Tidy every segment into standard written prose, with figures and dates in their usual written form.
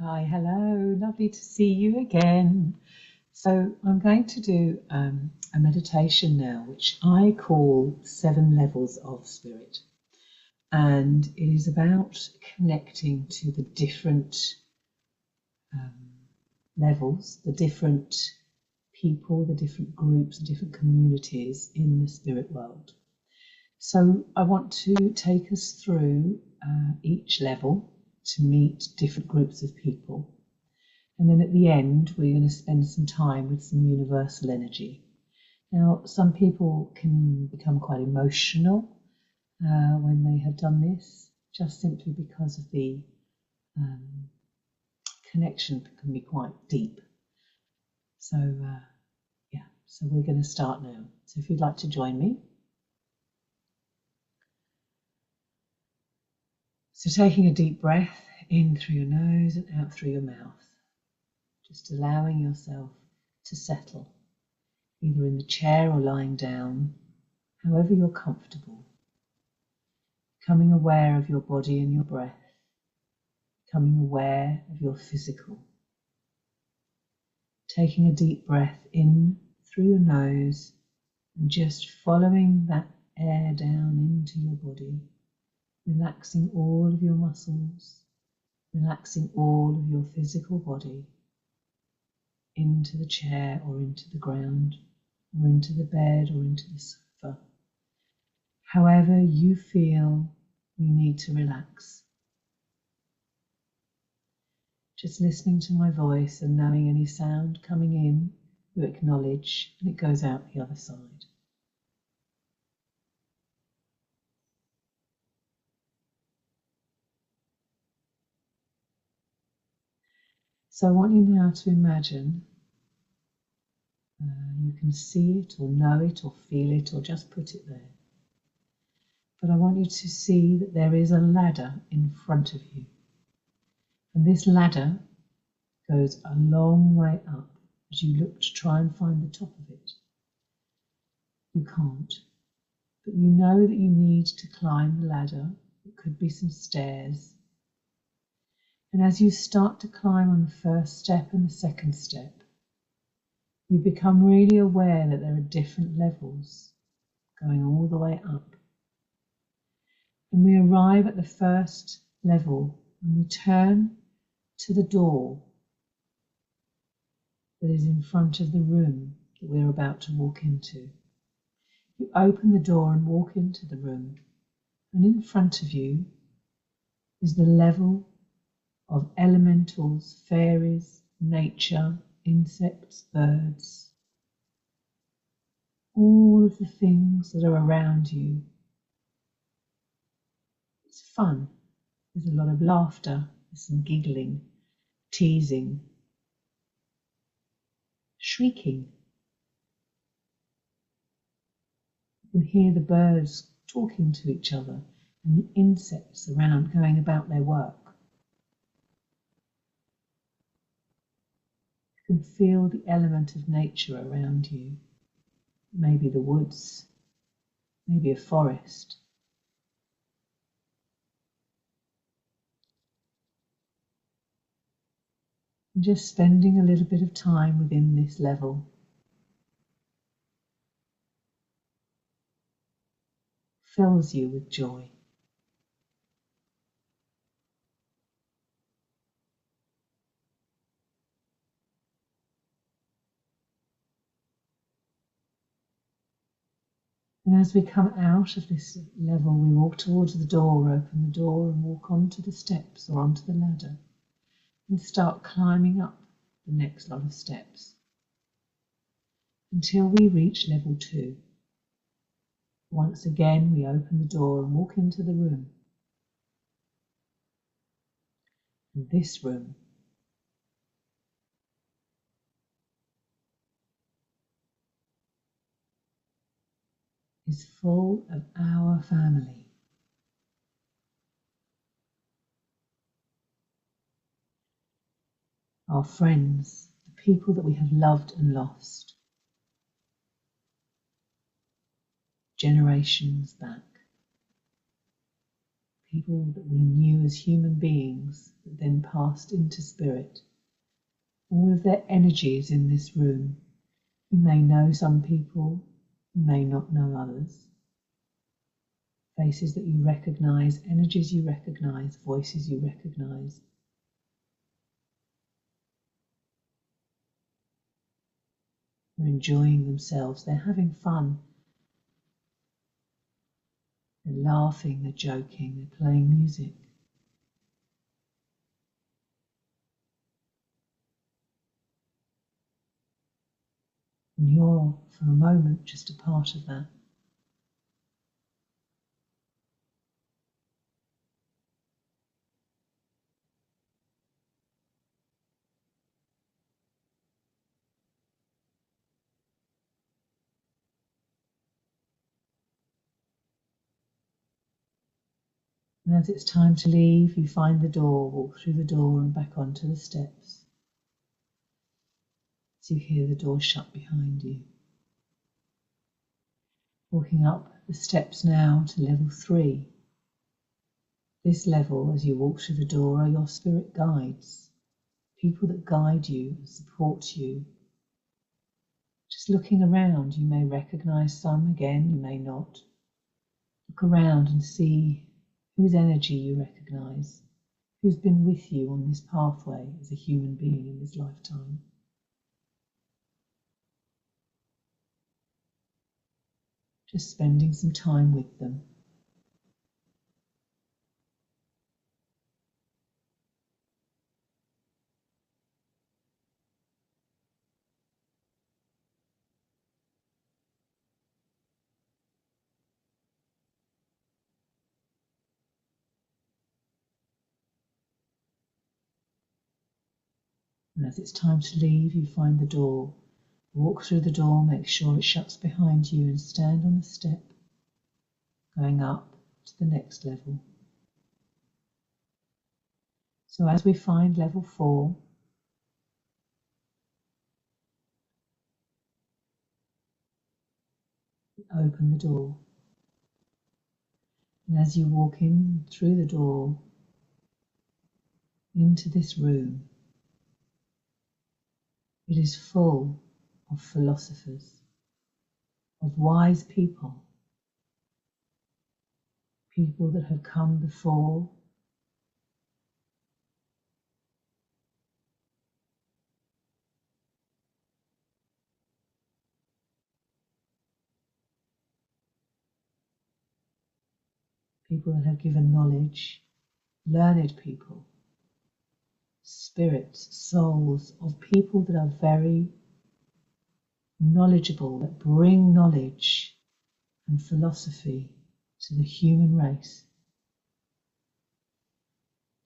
Hi, hello, lovely to see you again. So, I'm going to do a meditation now, which I call Seven Levels of Spirit. And it is about connecting to the different um, levels, the different people, the different groups, the different communities in the spirit world. So, I want to take us through each level to meet different groups of people. And then at the end, we're going to spend some time with some universal energy. Now, some people can become quite emotional when they have done this, just simply because of the connection can be quite deep. So, so we're going to start now. So if you'd like to join me. So taking a deep breath in through your nose and out through your mouth, just allowing yourself to settle, either in the chair or lying down, however you're comfortable. Becoming aware of your body and your breath, becoming aware of your physical. Taking a deep breath in through your nose and just following that air down into your body, relaxing all of your muscles, relaxing all of your physical body into the chair or into the ground or into the bed or into the sofa. However you feel you need to relax. Just listening to my voice and knowing any sound coming in, you acknowledge, and it goes out the other side. So I want you now to imagine, you can see it or know it or feel it or just put it there. But I want you to see that there is a ladder in front of you. And this ladder goes a long way up as you look to try and find the top of it. You can't, but you know that you need to climb the ladder. It could be some stairs. And as you start to climb on the first step and the second step, you become really aware that there are different levels going all the way up. And we arrive at the first level and we turn to the door that is in front of the room that we're about to walk into. You open the door and walk into the room, and in front of you is the level of elementals, fairies, nature, insects, birds, all of the things that are around you. It's fun. There's a lot of laughter, there's some giggling, teasing, shrieking. You hear the birds talking to each other and the insects around going about their work. You can feel the element of nature around you. Maybe the woods, maybe a forest. And just spending a little bit of time within this level. Fills you with joy. And as we come out of this level, we walk towards the door, open the door and walk onto the steps or onto the ladder and start climbing up the next lot of steps until we reach level 2. Once again, we open the door and walk into the room. And this room is full of our family. Our friends, the people that we have loved and lost, generations back, people that we knew as human beings that then passed into spirit. All of their energy is in this room. You may know some people, you may not know others. Faces that you recognize, energies you recognize, voices you recognize. They're enjoying themselves, they're having fun. They're laughing, they're joking, they're playing music. And you're, for a moment, just a part of that. And as it's time to leave, you find the door, walk through the door and back onto the steps. So you hear the door shut behind you. Walking up the steps now to level 3. This level, as you walk through the door, are your spirit guides, people that guide you and support you. Just looking around, you may recognize some again, you may not. Look around and see whose energy you recognize, who's been with you on this pathway as a human being in this lifetime. Just spending some time with them. And as it's time to leave, you find the door. Walk through the door, make sure it shuts behind you, and stand on the step, going up to the next level. So as we find level 4, open the door. And as you walk in through the door into this room, it is full of philosophers, of wise people, people that have come before, people that have given knowledge, learned people, spirits, souls of people that are very knowledgeable, that bring knowledge and philosophy to the human race.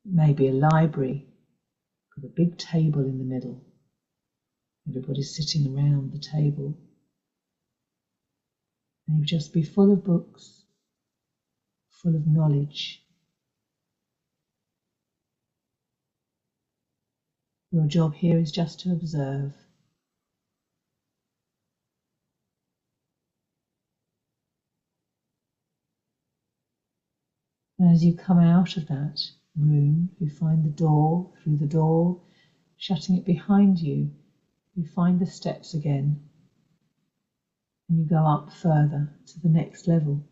It may be a library with a big table in the middle. Everybody's sitting around the table. And you'll just be full of books, full of knowledge. Your job here is just to observe. And as you come out of that room, you find the door, through the door, shutting it behind you, you find the steps again, and you go up further to the next level.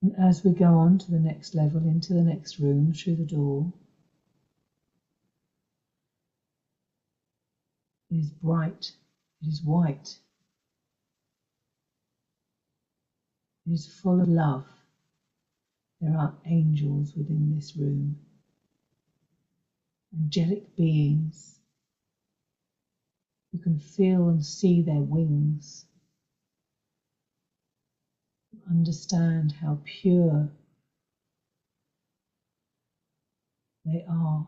And as we go on to the next level, into the next room, through the door, it is bright, it is white, it is full of love. There are angels within this room, angelic beings. You can feel and see their wings. Understand how pure they are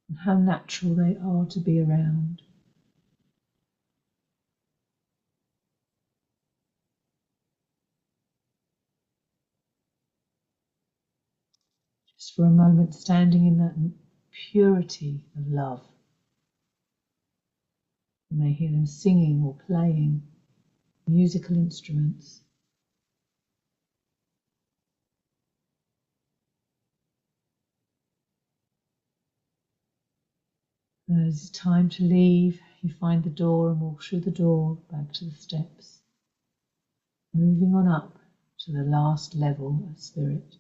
and how natural they are to be around. Just for a moment, standing in that purity of love. You may hear them singing or playing musical instruments. And as it's time to leave, you find the door and walk through the door back to the steps, moving on up to the last level of spirit.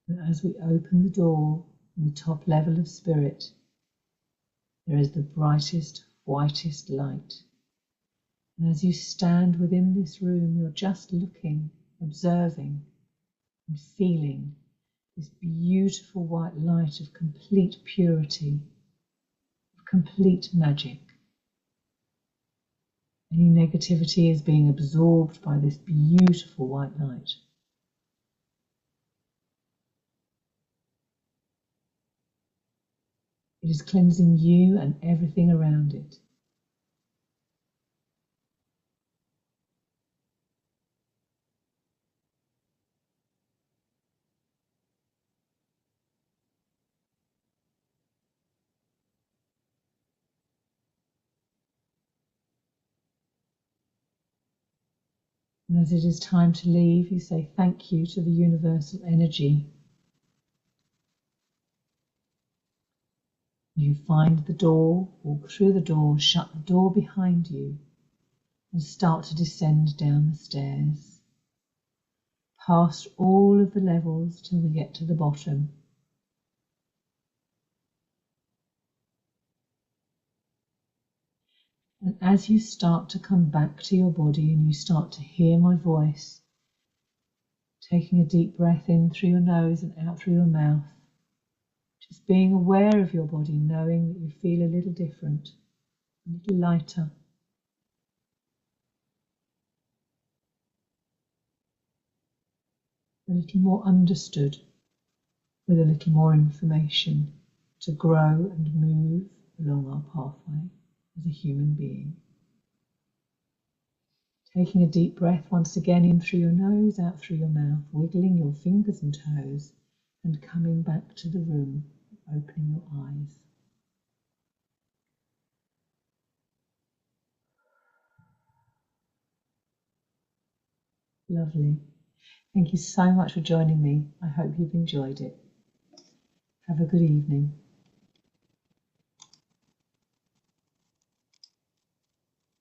And as we open the door in the top level of spirit, there is the brightest, whitest light. And as you stand within this room, you're just looking, observing, and feeling this beautiful white light of complete purity, of complete magic. Any negativity is being absorbed by this beautiful white light. It is cleansing you and everything around it. And as it is time to leave, you say thank you to the universal energy. You find the door, walk through the door, shut the door behind you, and start to descend down the stairs, past all of the levels till we get to the bottom. And as you start to come back to your body and you start to hear my voice, taking a deep breath in through your nose and out through your mouth, just being aware of your body, knowing that you feel a little different, a little lighter. A little more understood, with a little more information to grow and move along our pathway as a human being. Taking a deep breath once again in through your nose, out through your mouth, wiggling your fingers and toes, and coming back to the room, opening your eyes. Lovely. Thank you so much for joining me. I hope you've enjoyed it. Have a good evening.